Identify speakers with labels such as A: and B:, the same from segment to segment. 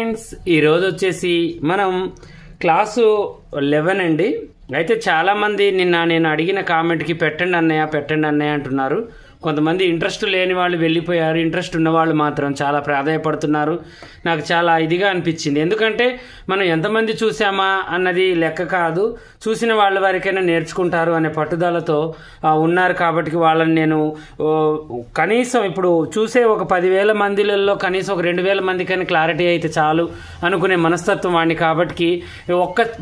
A: Friends ఈరోజు వచ్చేసి మనం క్లాసు 11 అండి. అయితే చాలామంది నిన్న నేను అడిగిన కామెంట్కి పెట్టండి అన్నయ్య అంటున్నారు. కొంతమంది ఇంట్రెస్ట్ లేని వాళ్ళు వెళ్ళిపోయారు, ఇంట్రెస్ట్ ఉన్న వాళ్ళు మాత్రం చాలా ప్రాధాయపడుతున్నారు. నాకు చాలా ఇదిగా అనిపించింది. ఎందుకంటే మనం ఎంతమంది చూసామా అన్నది లెక్క కాదు, చూసిన వాళ్ళ వరకైనా నేర్చుకుంటారు అనే పట్టుదలతో ఉన్నారు. కాబట్టి వాళ్ళని నేను కనీసం ఇప్పుడు చూసే ఒక 10,000 మందిలలో కనీసం ఒక 2,000 మందికైనా క్లారిటీ అయితే చాలు అనుకునే మనస్తత్వం వాడిని. కాబట్టి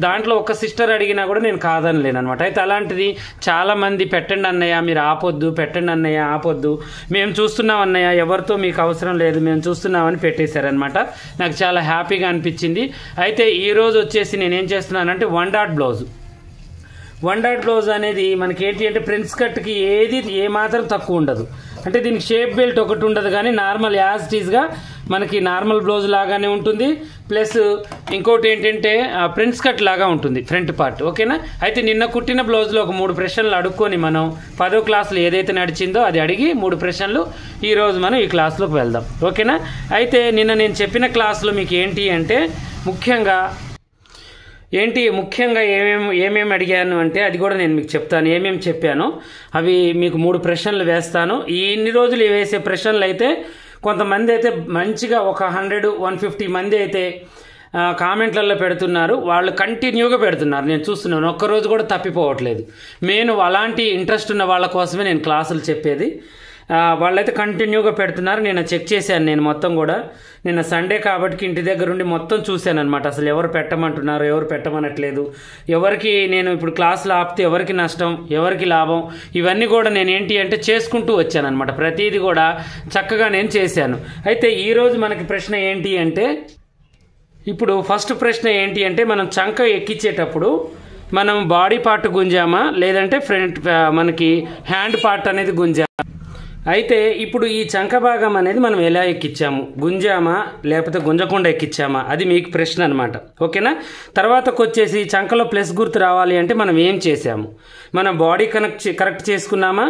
A: దాంట్లో ఒక్క సిస్టర్ అడిగినా కూడా నేను కాదనలేను అనమాట. అయితే అలాంటిది చాలామంది పెట్టండి అన్నయ్య, మీరు ఆపొద్దు, పెట్టండి అన్నయ్య ఆపొద్దు, మేము చూస్తున్నాం అన్నయ్య, ఎవరితో మీకు అవసరం లేదు, మేము చూస్తున్నామని పెట్టేశారనమాట. నాకు చాలా హ్యాపీగా అనిపించింది. అయితే ఈరోజు వచ్చేసి నేనేం చేస్తున్నానంటే వన్ డాట్ బ్లౌజ్ అనేది మనకి ఏంటి అంటే ప్రిన్స్ కట్కి ఏ మాత్రం తక్కువ ఉండదు. అంటే దీనికి షేప్ బెల్ట్ ఒకటి ఉండదు, కానీ నార్మల్ యాజ్ ఇట్ ఈస్గా మనకి నార్మల్ బ్లౌజ్ లాగానే ఉంటుంది. ప్లస్ ఇంకోటి ఏంటంటే ప్రిన్స్ కట్ లాగా ఉంటుంది ఫ్రంట్ పార్ట్. ఓకేనా? అయితే నిన్న కుట్టిన బ్లౌజ్లో ఒక 3 ప్రశ్నలు అడుక్కొని మనం 10వ క్లాసులో ఏదైతే నడిచిందో అది అడిగి 3 ప్రశ్నలు ఈరోజు మనం ఈ క్లాస్లోకి వెళ్దాం. ఓకేనా? అయితే నిన్న నేను చెప్పిన క్లాస్లో మీకు ఏంటి అంటే ముఖ్యంగా ఏమేమి అడిగాను అంటే అది కూడా నేను మీకు చెప్తాను. ఏమేమి చెప్పానో అవి మీకు 3 ప్రశ్నలు వేస్తాను. ఇన్ని రోజులు వేసే ప్రశ్నలు అయితే కొంతమంది అయితే మంచిగా ఒక 100-150 మంది అయితే కామెంట్లలో పెడుతున్నారు. వాళ్ళు కంటిన్యూగా పెడుతున్నారు, నేను చూస్తున్నాను, ఒక్కరోజు కూడా తప్పిపోవట్లేదు. నేను అలాంటి ఇంట్రెస్ట్ ఉన్న వాళ్ళ కోసమే నేను క్లాసులు చెప్పేది. వాళ్ళైతే కంటిన్యూగా పెడుతున్నారు. నేను చెక్ చేశాను, నేను మొత్తం కూడా నిన్న సండే కాబట్టి ఇంటి దగ్గర ఉండి మొత్తం చూశాను అనమాట. అసలు ఎవరు పెట్టమంటున్నారు, ఎవరు పెట్టమనట్లేదు, ఎవరికి నేను ఇప్పుడు క్లాసులు ఆపితే ఎవరికి నష్టం, ఎవరికి లాభం, ఇవన్నీ కూడా నేను ఏంటి అంటే చేసుకుంటూ వచ్చాను అనమాట. ప్రతిదీ కూడా చక్కగా నేను చేశాను. అయితే ఈరోజు మనకి ప్రశ్న ఏంటి అంటే, ఇప్పుడు ఫస్ట్ ప్రశ్న ఏంటి అంటే మనం చంక ఎక్కించేటప్పుడు మనం బాడీ పార్ట్ గుంజామా లేదంటే ఫ్రంట్ మనకి హ్యాండ్ పార్ట్ అనేది గుంజామా? అయితే ఇప్పుడు ఈ చంక భాగం అనేది మనం ఎలా ఎక్కించాము, గుంజామా లేకపోతే గుంజకుండా ఎక్కించామా, అది మీకు ప్రశ్న అనమాట. ఓకేనా? తర్వాతకు వచ్చేసి చంకలో ప్లస్ గుర్తు రావాలి అంటే మనం ఏం చేసాము, మన బాడీ కరెక్ట్ చేసుకున్నామా,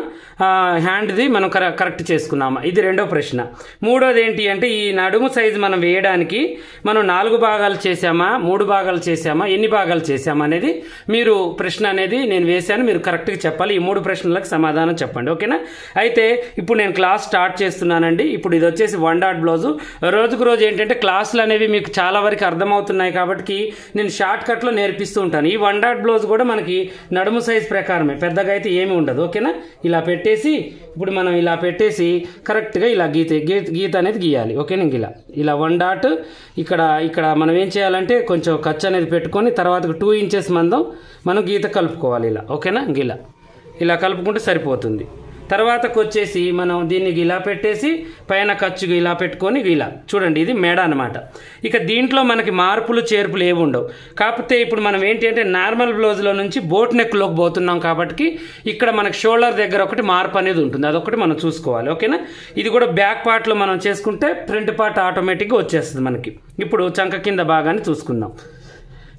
A: హ్యాండ్ది మనం కరెక్ట్ చేసుకున్నామా, ఇది రెండో ప్రశ్న. మూడోది ఏంటి అంటే ఈ నడుము సైజు మనం వేయడానికి మనం 4 భాగాలు చేసామా, 3 భాగాలు చేసామా, ఎన్ని భాగాలు చేసామా అనేది మీరు ప్రశ్న అనేది నేను వేశాను, మీరు కరెక్ట్గా చెప్పాలి. ఈ 3 ప్రశ్నలకు సమాధానం చెప్పండి. ఓకేనా? అయితే ఇప్పుడు నేను క్లాస్ స్టార్ట్ చేస్తున్నానండి. ఇప్పుడు ఇది వచ్చేసి వన్ డాట్ బ్లౌజు. రోజుకు రోజు ఏంటంటే క్లాసులు అనేవి మీకు చాలా వరకు అర్థమవుతున్నాయి కాబట్టి నేను షార్ట్ కట్లో నేర్పిస్తూ ఉంటాను. ఈ వన్ డాట్ బ్లౌజ్ కూడా మనకి నడుము సైజ్ ప్రకారమే, పెద్దగా అయితే ఏమి ఉండదు. ఓకేనా? ఇలా పెట్టేసి ఇప్పుడు మనం ఇలా పెట్టేసి కరెక్ట్గా ఇలా గీత అనేది గీయాలి. ఓకేనా? ఇలా వన్ డాట్ ఇక్కడ మనం ఏం చేయాలంటే కొంచెం ఖర్చు అనేది పెట్టుకొని తర్వాత 2 ఇంచెస్ మందం మనం గీత కలుపుకోవాలి ఇలా. ఓకేనా? ఇలా కలుపుకుంటే సరిపోతుంది. తర్వాతకు వచ్చేసి మనం దీన్ని ఇలా పెట్టేసి పైన ఖర్చుగా ఇలా పెట్టుకొని ఇలా చూడండి, ఇది మెడ అనమాట. ఇక దీంట్లో మనకి మార్పులు చేర్పులు ఏవి ఉండవు. కాకపోతే ఇప్పుడు మనం ఏంటి అంటే నార్మల్ బ్లౌజ్లో నుంచి బోట్ నెక్లోకి పోతున్నాం కాబట్టి ఇక్కడ మనకి షోల్డర్ దగ్గర ఒకటి మార్పు అనేది ఉంటుంది, అదొకటి మనం చూసుకోవాలి. ఓకేనా? ఇది కూడా బ్యాక్ పార్ట్లో మనం చేసుకుంటే ఫ్రంట్ పార్ట్ ఆటోమేటిక్గా వచ్చేస్తుంది మనకి. ఇప్పుడు చంక కింద భాగాన్ని చూసుకుందాం.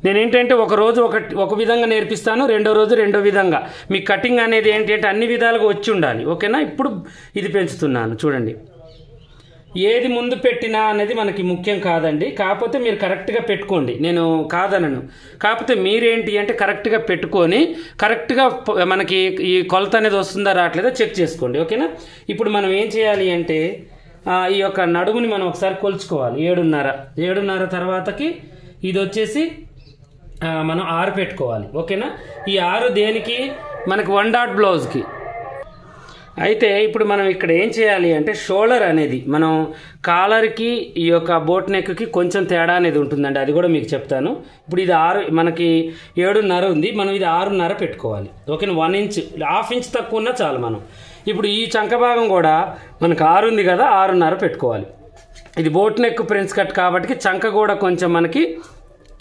A: నేనేంటంటే ఒక రోజు ఒక విధంగా నేర్పిస్తాను, రెండో రోజు రెండో విధంగా. మీ కటింగ్ అనేది ఏంటి అంటే అన్ని విధాలుగా వచ్చి ఉండాలి. ఓకేనా? ఇప్పుడు ఇది పెంచుతున్నాను చూడండి. ఏది ముందు పెట్టినా అనేది మనకి ముఖ్యం కాదండి, కాకపోతే మీరు కరెక్ట్గా పెట్టుకోండి, నేను కాదనను. కాకపోతే మీరేంటి అంటే కరెక్ట్గా పెట్టుకొని కరెక్ట్గా మనకి ఈ కొలత అనేది వస్తుందా రావట్లేదా చెక్ చేసుకోండి. ఓకేనా? ఇప్పుడు మనం ఏం చేయాలి అంటే ఈ యొక్క నడుముని మనం ఒకసారి కొలుచుకోవాలి. 7.5 తర్వాతకి ఇది వచ్చేసి మనం 6 పెట్టుకోవాలి. ఓకేనా? ఈ 6 దేనికి, మనకి వన్ డాట్ బ్లౌజ్కి. అయితే ఇప్పుడు మనం ఇక్కడ ఏం చేయాలి అంటే షోల్డర్ అనేది మనం కాలర్కి ఈ యొక్క బోట్ నెక్కి కొంచెం తేడా అనేది ఉంటుందండి, అది కూడా మీకు చెప్తాను. ఇప్పుడు ఇది 6, మనకి 7.5 ఉంది, మనం ఇది 6.5 పెట్టుకోవాలి. ఓకేనా? 1 ఇంచ్, ½ ఇంచ్ తక్కువ ఉన్నా చాలు. మనం ఇప్పుడు ఈ చంక భాగం కూడా మనకు 6 ఉంది కదా, 6.5 పెట్టుకోవాలి. ఇది బోట్ నెక్ ప్రిన్స్ కట్ కాబట్టి చంక కూడా కొంచెం మనకి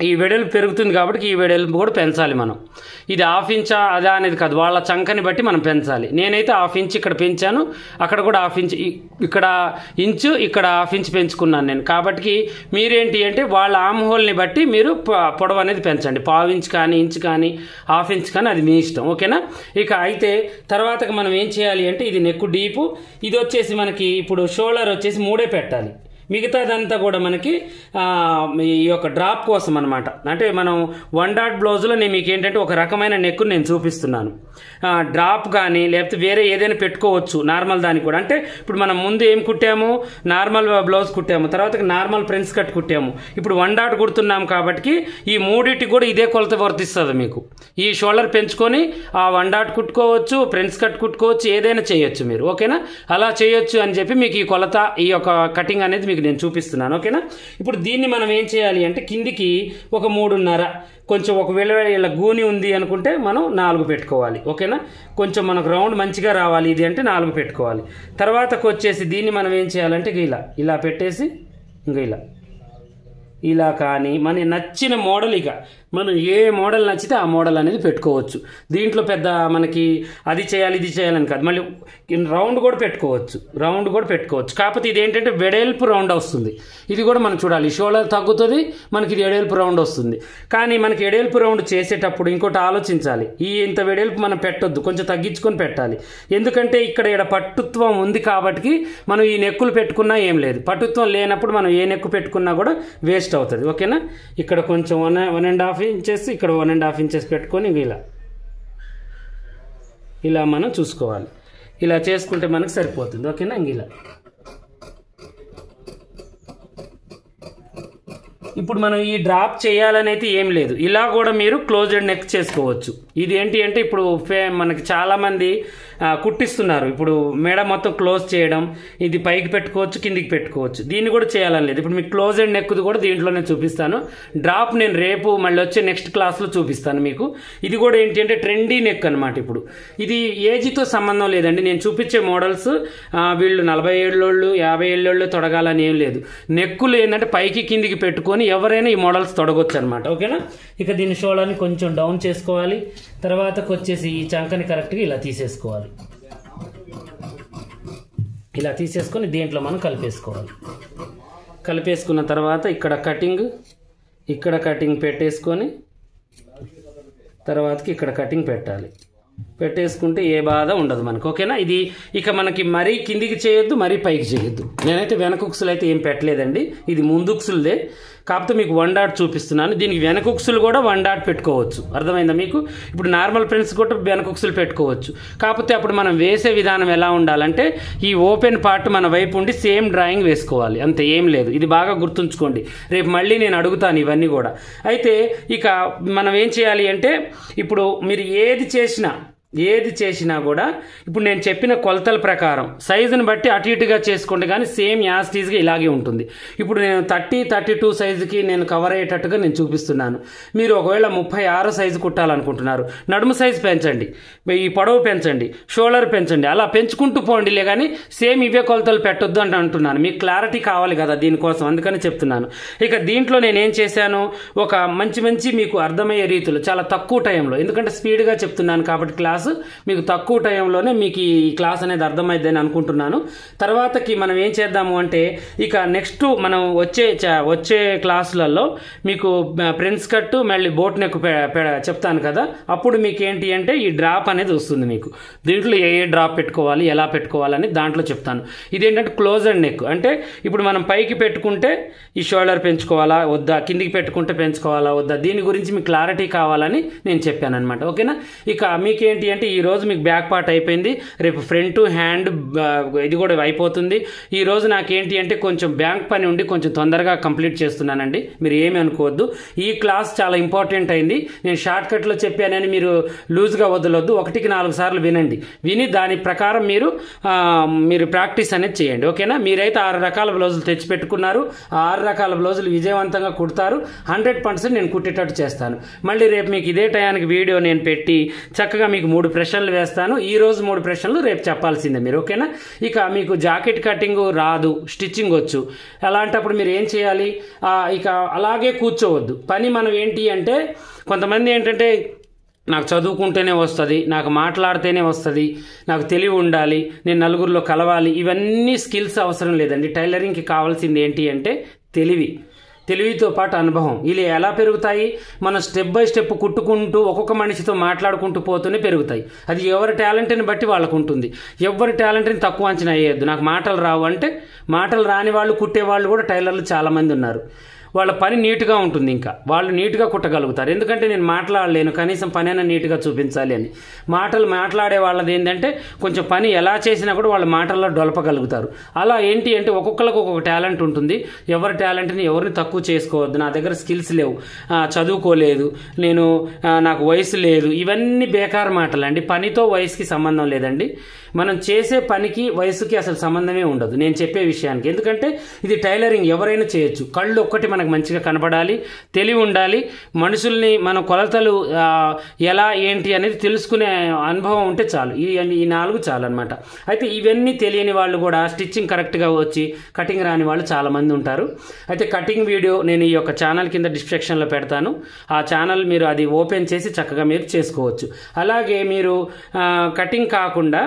A: ఈ వెడల్పు పెరుగుతుంది కాబట్టి ఈ వెడల్పు కూడా పెంచాలి మనం. ఇది ½ ఇంచా అదా అనేది కాదు, వాళ్ళ చంకని బట్టి మనం పెంచాలి. నేనైతే ½ ఇంచ్ ఇక్కడ పెంచాను, అక్కడ కూడా ½ ఇంచ్, ఇక్కడ ఇంచు, ఇక్కడ ½ ఇంచ్ పెంచుకున్నాను నేను. కాబట్టి మీరేంటి అంటే వాళ్ళ ఆమ్ హోల్ని బట్టి మీరు పొడవు అనేది పెంచండి. ½ ఇంచ్ కానీ, ఇంచ్ కానీ, ½ ఇంచ్ కానీ, అది మీ ఇష్టం. ఓకేనా? ఇక అయితే తర్వాతకి మనం ఏం చేయాలి అంటే ఇది నెక్ డీపు, ఇది వచ్చేసి మనకి ఇప్పుడు షోల్డర్ వచ్చేసి 3 పెట్టాలి. మిగతాదంతా కూడా మనకి ఈ యొక్క డ్రాప్ కోసం అనమాట. అంటే మనం 1 డాట్ బ్లౌజ్లో నేను మీకు ఏంటంటే ఒక రకమైన నెక్కు నేను చూపిస్తున్నాను. డ్రాప్ కానీ లేకపోతే వేరే ఏదైనా పెట్టుకోవచ్చు నార్మల్ దానికి కూడా. అంటే ఇప్పుడు మనం ముందు ఏం కుట్టాము, నార్మల్ బ్లౌజ్ కుట్టాము, తర్వాత నార్మల్ ప్రిన్స్ కట్ కుట్టాము, ఇప్పుడు 1 డాట్ కుడుతున్నాం కాబట్టి ఈ మూడింటికి కూడా ఇదే కొలత వర్తిస్తుంది మీకు. ఈ షోల్డర్ పెంచుకొని ఆ 1 డాట్ కుట్టుకోవచ్చు, ప్రిన్స్ కట్ కుట్టుకోవచ్చు, ఏదైనా చేయొచ్చు మీరు. ఓకేనా? అలా చేయొచ్చు అని చెప్పి మీకు ఈ కొలత ఈ యొక్క కటింగ్ అనేది మీకు నేను చూపిస్తున్నాను. ఓకేనా? ఇప్పుడు దీన్ని మనం ఏం చేయాలి అంటే కిందికి ఒక 3.5 కొంచెం ఒకవేళ ఇలా గూని ఉంది అనుకుంటే మనం 4 పెట్టుకోవాలి. ఓకేనా? కొంచెం మనకు రౌండ్ మంచిగా రావాలి ఇది అంటే 4 పెట్టుకోవాలి. తర్వాతకు వచ్చేసి దీన్ని మనం ఏం చేయాలంటే ఇలా పెట్టేసి ఇంకా ఇలా కానీ మన నచ్చిన మోడల్ ఇక మనం ఏ మోడల్ నచ్చితే ఆ మోడల్ అనేది పెట్టుకోవచ్చు. దీంట్లో పెద్ద మనకి అది చేయాలి ఇది చేయాలని కాదు. మళ్ళీ రౌండ్ కూడా పెట్టుకోవచ్చు. కాకపోతే ఇది ఏంటంటే వెడల్పు రౌండ్ వస్తుంది. ఇది కూడా మనం చూడాలి. షోల్డర్ తగ్గుతుంది, మనకి ఇది ఎడల్పు రౌండ్ వస్తుంది. కానీ మనకి ఎడల్పు రౌండ్ చేసేటప్పుడు ఇంకోటి ఆలోచించాలి. ఇంత వెడల్పు మనం పెట్టొద్దు, కొంచెం తగ్గించుకొని పెట్టాలి. ఎందుకంటే ఇక్కడ పట్టుత్వం ఉంది కాబట్టి మనం ఈ నెక్కులు పెట్టుకున్నా ఏం లేదు. పట్టుత్వం లేనప్పుడు మనం ఏ నెక్కు పెట్టుకున్నా కూడా వేస్ట్ అవుతుంది. ఓకేనా? ఇక్కడ కొంచెం 1.5 ఇంచెస్, ఇక్కడ 1.5 ఇంచెస్ పెట్టుకొని ఇలా మనం చూసుకోవాలి. ఇలా చేసుకుంటే మనకు సరిపోతుంది. ఓకేనా? ఇలా ఇప్పుడు మనం ఈ డ్రాప్ చేయాలని అయితే ఏం లేదు. ఇలా కూడా మీరు క్లోజ్డ్ నెక్ చేసుకోవచ్చు. ఇది ఏంటి అంటే ఇప్పుడు మనకి చాలామంది కుట్టిస్తున్నారు. ఇప్పుడు మెడ మొత్తం క్లోజ్ చేయడం, ఇది పైకి పెట్టుకోవచ్చు, కిందికి పెట్టుకోవచ్చు. దీన్ని కూడా చేయాలని లేదు. ఇప్పుడు మీకు క్లోజ్డ్ నెక్ది కూడా దీంట్లోనే చూపిస్తాను. డ్రాప్ నేను రేపు మళ్ళీ వచ్చే నెక్స్ట్ క్లాస్లో చూపిస్తాను మీకు. ఇది కూడా ఏంటి అంటే ట్రెండీ నెక్ అనమాట. ఇప్పుడు ఇది ఏజ్తో సంబంధం లేదండి. నేను చూపించే మోడల్స్ వీళ్ళు 40 ఏళ్ళోళ్ళు 50 ఏళ్ళోళ్ళు తొడగాలని ఏం లేదు. నెక్కులు ఏంటంటే పైకి కిందికి పెట్టుకొని ఎవరైనా ఈ మోడల్స్ తొడగొచ్చు అనమాట. ఓకేనా? ఇక దీని షోల్డర్ని కొంచెం డౌన్ చేసుకోవాలి. తర్వాతకు వచ్చేసి ఈ చంకని కరెక్ట్గా ఇలా తీసేసుకోవాలి. ఇలా తీసేసుకొని దీంట్లో మనం కలిపేసుకున్న తర్వాత ఇక్కడ కటింగ్ పెట్టేసుకొని తర్వాతకి ఇక్కడ కటింగ్ పెట్టేసుకుంటే ఏ బాధ ఉండదు మనకు. ఓకేనా? ఇది ఇక మనకి మరీ కిందికి చేయొద్దు, మరీ పైకి చేయొద్దు. నేనైతే వెనకుక్సులు అయితే ఏం పెట్టలేదండి. ఇది ముందుక్సులదే. కాకపోతే మీకు 1 డాట్ చూపిస్తున్నాను. దీనికి వెనకుక్సులు కూడా 1 డాట్ పెట్టుకోవచ్చు. అర్థమైందా మీకు? ఇప్పుడు నార్మల్ ప్రింట్స్ కూడా వెనకుక్సులు పెట్టుకోవచ్చు. కాకపోతే అప్పుడు మనం వేసే విధానం ఎలా ఉండాలంటే ఈ ఓపెన్ పార్ట్ మన వైపు ఉండి సేమ్ డ్రాయింగ్ వేసుకోవాలి. అంతే, ఏం లేదు. ఇది బాగా గుర్తుంచుకోండి. రేపు మళ్ళీ నేను అడుగుతాను ఇవన్నీ కూడా. అయితే ఇక మనం ఏం చేయాలి అంటే ఇప్పుడు మీరు ఏది చేసినా కూడా ఇప్పుడు నేను చెప్పిన కొలతల ప్రకారం సైజుని బట్టి అటు ఇటుగా చేసుకోండి, కానీ సేమ్ యాస్టీజ్గా ఇలాగే ఉంటుంది. ఇప్పుడు నేను 30-32 సైజుకి నేను కవర్ అయ్యేటట్టుగా నేను చూపిస్తున్నాను. మీరు ఒకవేళ 36 సైజు కుట్టాలనుకుంటున్నారు, నడుము సైజు పెంచండి, ఈ పొడవు పెంచండి, షోల్డర్ పెంచండి, అలా పెంచుకుంటూ పోండిలే, కానీ సేమ్ ఇవే కొలతలు పెట్టొద్దు అని అంటున్నాను. మీకు క్లారిటీ కావాలి కదా దీనికోసం, అందుకని చెప్తున్నాను. ఇక దీంట్లో నేనేం చేశాను, ఒక మంచి మీకు అర్థమయ్యే రీతిలో చాలా తక్కువ టైంలో, ఎందుకంటే స్పీడ్గా చెప్తున్నాను కాబట్టి క్లాస్ మీకు తక్కువ టైంలోనే మీకు ఈ క్లాస్ అనేది అర్థమైందని అనుకుంటున్నాను. తర్వాతకి మనం ఏం చేద్దాము అంటే ఇక నెక్స్ట్ మనం వచ్చే క్లాసులలో మీకు ప్రిన్స్ కట్ మళ్ళీ బోట్ నెక్ చెప్తాను కదా. అప్పుడు మీకు ఏంటి అంటే ఈ డ్రాప్ అనేది వస్తుంది. మీకు దీంట్లో ఏ డ్రాప్ పెట్టుకోవాలి, ఎలా పెట్టుకోవాలని దాంట్లో చెప్తాను. ఇదేంటంటే క్లోజ్డ్ నెక్. అంటే ఇప్పుడు మనం పైకి పెట్టుకుంటే ఈ షోల్డర్ పెంచుకోవాలా వద్దా, కిందికి పెట్టుకుంటే పెంచుకోవాలా వద్దా, దీని గురించి మీకు క్లారిటీ కావాలని నేను చెప్పాను అనమాట. ఓకేనా? ఇక మీకేంటి అంటే ఈ రోజు మీకు బ్యాక్ పార్ట్ అయిపోయింది, రేపు ఫ్రంట్ హ్యాండ్ ఇది కూడా అయిపోతుంది. ఈ రోజు నాకేంటి అంటే కొంచెం బ్యాంక్ పని ఉండి కొంచెం తొందరగా కంప్లీట్ చేస్తున్నానండి, మీరు ఏమి అనుకోవద్దు. ఈ క్లాస్ చాలా ఇంపార్టెంట్ అయింది. నేను షార్ట్ కట్లో చెప్పానని మీరు లూజ్గా వదలొద్దు. 1కి 4 సార్లు విని దాని ప్రకారం మీరు ప్రాక్టీస్ అనేది చేయండి. ఓకేనా? మీరైతే 6 రకాల బ్లౌజులు తెచ్చి పెట్టుకున్నారు. ఆ 6 రకాల బ్లౌజులు విజయవంతంగా కుడతారు. 100% నేను కుట్టేటట్టు చేస్తాను. మళ్ళీ రేపు మీకు ఇదే టయానికి వీడియో నేను పెట్టి చక్కగా మీకు 3 ప్రశ్నలు వేస్తాను. ఈ రోజు 3 ప్రశ్నలు, రేపు చెప్పాల్సిందే మీరు. ఓకేనా? ఇక మీకు జాకెట్ కటింగ్ రాదు, స్టిచ్చింగ్ వచ్చు, అలాంటప్పుడు మీరు ఏం చేయాలి, ఇక అలాగే కూర్చోవద్దు. పని మనం ఏంటి అంటే కొంతమంది ఏంటంటే నాకు చదువుకుంటేనే వస్తుంది, నాకు మాట్లాడితేనే వస్తుంది, నాకు తెలివి ఉండాలి, నేను నలుగురిలో కలవాలి, ఇవన్నీ స్కిల్స్ అవసరం లేదండి. టైలరింగ్కి కావాల్సింది ఏంటి అంటే తెలివి. తెలివితో పాటు అనుభవం, ఇలా ఎలా పెరుగుతాయి? మనం స్టెప్ బై స్టెప్ కుట్టుకుంటూ ఒక్కొక్క మనిషితో మాట్లాడుకుంటూ పోతూనే పెరుగుతాయి. అది ఎవరి టాలెంట్ని బట్టి వాళ్ళకు ఉంటుంది. ఎవరి టాలెంట్ని తక్కువ అంచనా వేయద్దు. నాకు మాటలు రావు అంటే, మాటలు రాని వాళ్ళు కుట్టే వాళ్ళు కూడా టైలర్లు చాలామంది ఉన్నారు. వాళ్ళ పని నీట్గా ఉంటుంది, ఇంకా వాళ్ళు నీట్గా కుట్టగలుగుతారు. ఎందుకంటే నేను మాట్లాడలేను, కనీసం పని అయినా నీట్గా చూపించాలి అని. మాట్లాడే వాళ్ళది ఏంటంటే కొంచెం పని ఎలా చేసినా కూడా వాళ్ళ మాటల్లో డొలపగలుగుతారు. అలా ఏంటి అంటే ఒక్కొక్కరికి ఒక్కొక్క టాలెంట్ ఉంటుంది. ఎవరి టాలెంట్ని ఎవరిని తక్కువ చేసుకోవద్దు. నా దగ్గర స్కిల్స్ లేవు, చదువుకోలేదు నేను, నాకు వయసు లేదు, ఇవన్నీ బేకార్ మాటలు అండి. పనితో వయసుకి సంబంధం లేదండి. మనం చేసే పనికి వయసుకి అసలు సంబంధమే ఉండదు నేను చెప్పే విషయానికి. ఎందుకంటే ఇది టైలరింగ్ ఎవరైనా చేయొచ్చు. కళ్ళు ఒక్కటి మనకు మంచిగా కనపడాలి, తెలివి ఉండాలి, మనుషుల్ని మన కొలతలు ఎలా ఏంటి అనేది తెలుసుకునే అనుభవం ఉంటే చాలు. ఈ 4 చాలు అనమాట. అయితే ఇవన్నీ తెలియని వాళ్ళు కూడా స్టిచ్చింగ్ కరెక్ట్గా వచ్చి కటింగ్ రాని వాళ్ళు చాలామంది ఉంటారు. అయితే కటింగ్ వీడియో నేను ఈ యొక్క ఛానల్ కింద డిస్క్రిప్షన్లో పెడతాను. ఆ ఛానల్ మీరు అది ఓపెన్ చేసి చక్కగా మీరు చేసుకోవచ్చు. అలాగే మీరు కటింగ్ కాకుండా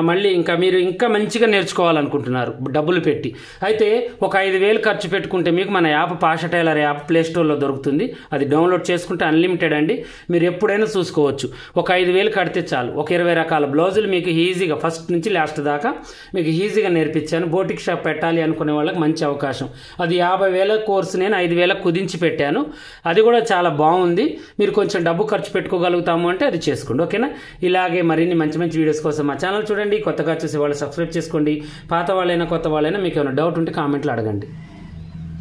A: మళ్ళీ మీరు ఇంకా మంచిగా నేర్చుకోవాలనుకుంటున్నారు డబ్బులు పెట్టి, అయితే ఒక 5,000 ఖర్చు పెట్టుకుంటే మీకు మన యాప్ పాషా టైలర్ యాప్ ప్లేస్టోర్లో దొరుకుతుంది. అది డౌన్లోడ్ చేసుకుంటే అన్లిమిటెడ్ అండి, మీరు ఎప్పుడైనా చూసుకోవచ్చు. ఒక 5,000 కడితే చాలు. ఒక 20 రకాల బ్లౌజులు మీకు ఈజీగా ఫస్ట్ నుంచి లాస్ట్ దాకా మీకు ఈజీగా నేర్పించాను. బోటిక్ షాప్ పెట్టాలి అనుకునే వాళ్ళకి మంచి అవకాశం. అది 50,000 కోర్సు నేను 5,000 కుదించి పెట్టాను. అది కూడా చాలా బాగుంది. మీరు కొంచెం డబ్బు ఖర్చు పెట్టుకోగలుగుతాము అంటే అది చేసుకోండి, ఓకేనా? ఇలాగే మరిన్ని మంచి మంచి వీడియోస్ కోసం మా ఛానల్ చూడండి. కొత్తగా చూసే వాళ్ళు సబ్స్క్రైబ్ చేసుకోండి. పాత వాళ్ళైనా కొత్త వాళ్ళైనా మీకు ఏమైనా డౌట్ ఉంటే కామెంట్లో అడగండి.